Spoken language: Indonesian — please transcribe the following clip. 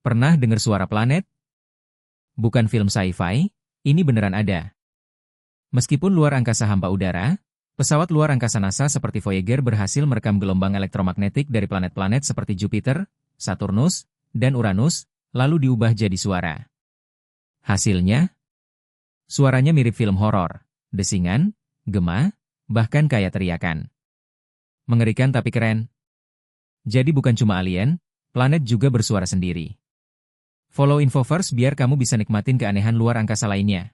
Pernah dengar suara planet? Bukan film sci-fi, ini beneran ada. Meskipun luar angkasa hampa udara, pesawat luar angkasa NASA seperti Voyager berhasil merekam gelombang elektromagnetik dari planet-planet seperti Jupiter, Saturnus, dan Uranus, lalu diubah jadi suara. Hasilnya? Suaranya mirip film horor, desingan, gema, bahkan kayak teriakan. Mengerikan tapi keren. Jadi bukan cuma alien, planet juga bersuara sendiri. Follow Infoverse biar kamu bisa nikmatin keanehan luar angkasa lainnya.